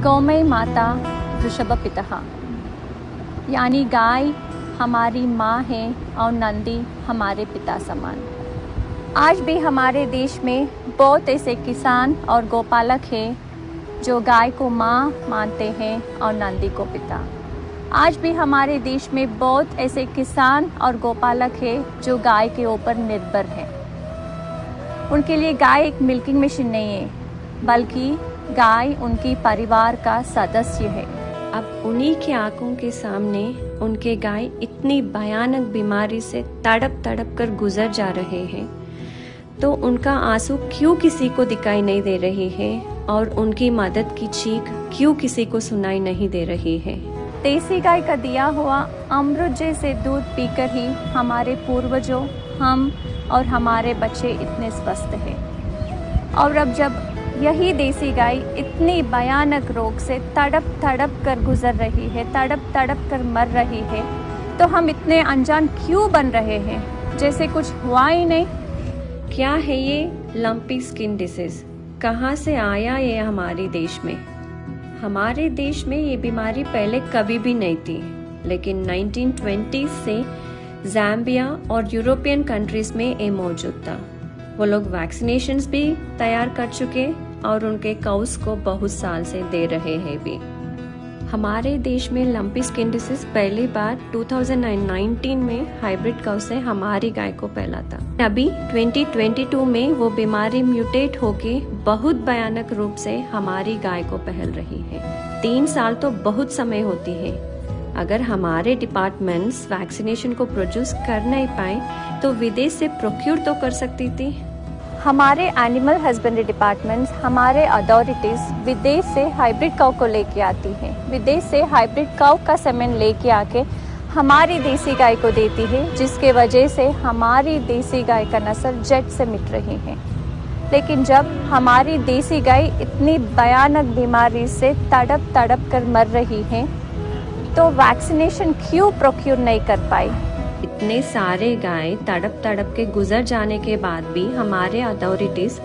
गौमय माता वृषभ पिता, यानी गाय हमारी माँ है और नंदी हमारे पिता समान। आज भी हमारे देश में बहुत ऐसे किसान और गौपालक हैं जो गाय को माँ मानते हैं और नंदी को पिता। आज भी हमारे देश में बहुत ऐसे किसान और गौपालक हैं जो गाय के ऊपर निर्भर हैं। उनके लिए गाय एक मिल्किंग मशीन नहीं है, बल्कि गाय उनकी परिवार का सदस्य है। अब उन्हीं की आंखों के सामने उनके गाय इतनी भयानक बीमारी से तड़प तड़प कर गुजर जा रहे हैं, तो उनका आंसू क्यों किसी को दिखाई नहीं दे रही है और उनकी मदद की चीख क्यों किसी को सुनाई नहीं दे रही है। देसी गाय का दिया हुआ अमृत जैसे दूध पीकर ही हमारे पूर्वजों, हम और हमारे बच्चे इतने स्वस्थ हैं। और अब जब यही देसी गाय इतनी भयानक रोग से तड़प तड़प कर गुजर रही है, तड़प तड़प कर मर रही है, तो हम इतने अनजान क्यों बन रहे हैं, जैसे कुछ हुआ ही नहीं। क्या है ये लंपी स्किन डिसीज? कहाँ से आया ये हमारे देश में? हमारे देश में ये बीमारी पहले कभी भी नहीं थी, लेकिन 1920 से ज़ाम्बिया और यूरोपियन कंट्रीज में ये मौजूद था। वो लोग वैक्सीनेशंस भी तैयार कर चुके और उनके काउस को बहुत साल से दे रहे हैं भी। हमारे देश में लंपी स्किन डिसीज पहली बार 2019 में हाइब्रिड काउ से हमारी गाय को फैला था। अभी 2022 में वो बीमारी म्यूटेट होके बहुत भयानक रूप से हमारी गाय को फैल रही है। 3 साल तो बहुत समय होती है। अगर हमारे डिपार्टमेंट्स वैक्सीनेशन को प्रोड्यूस कर नहीं पाए तो विदेश से प्रोक्यूर तो कर सकती थी। हमारे एनिमल हस्बेंड्री डिपार्टमेंट्स, हमारे अथॉरिटीज़ विदेश से हाइब्रिड काउ को लेके आती हैं। विदेश से हाइब्रिड काउ का सेमेन लेके आके हमारी देसी गाय को देती है, जिसके वजह से हमारी देसी गाय का नस्ल जट से मिट रही है। लेकिन जब हमारी देसी गाय इतनी भयानक बीमारी से तड़प तड़प कर मर रही है, तो वैक्सीनेशन क्यों प्रोक्यूर नहीं कर पाई? इतने सारे गाय तड़प तड़प के गुजर जाने के बाद भी हमारे अथॉरिटीज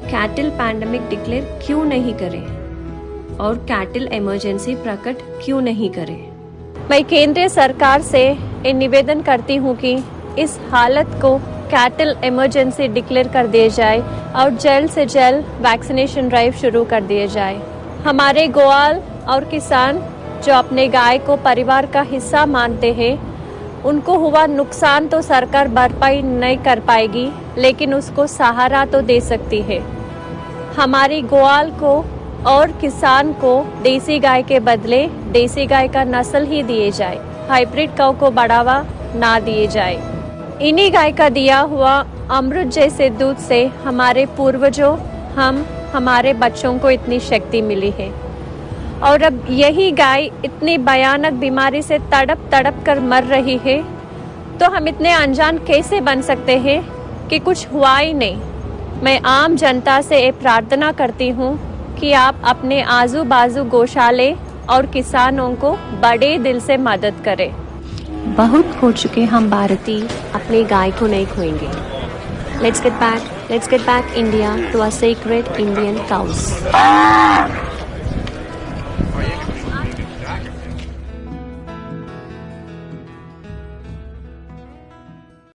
कैटल पैंडेमिक डिक्लेयर क्यों नहीं करें और कैटल इमरजेंसी प्रकट क्यों नहीं करें? मैं केंद्रीय सरकार से ये निवेदन करती हूँ कि इस हालत को कैटल इमरजेंसी डिक्लेयर कर दिए जाए और जल्द से जल्द वैक्सीनेशन ड्राइव शुरू कर दिए जाए। हमारे ग्वाल और किसान जो अपने गाय को परिवार का हिस्सा मानते हैं, उनको हुआ नुकसान तो सरकार भरपाई नहीं कर पाएगी, लेकिन उसको सहारा तो दे सकती है। हमारी ग्वाल को और किसान को देसी गाय के बदले देसी गाय का नस्ल ही दिए जाए, हाइब्रिड काउ को बढ़ावा ना दिए जाए। इन्हीं गाय का दिया हुआ अमृत जैसे दूध से हमारे पूर्वजों, हम हमारे बच्चों को इतनी शक्ति मिली है। और अब यही गाय इतनी भयानक बीमारी से तड़प तड़प कर मर रही है, तो हम इतने अनजान कैसे बन सकते हैं कि कुछ हुआ ही नहीं। मैं आम जनता से ये प्रार्थना करती हूँ कि आप अपने आजू बाजू गौशाले और किसानों को बड़े दिल से मदद करें। बहुत खो चुके हम भारतीय अपनी गाय को नहीं खोएंगे। Let's get back India to our sacred Indian cows.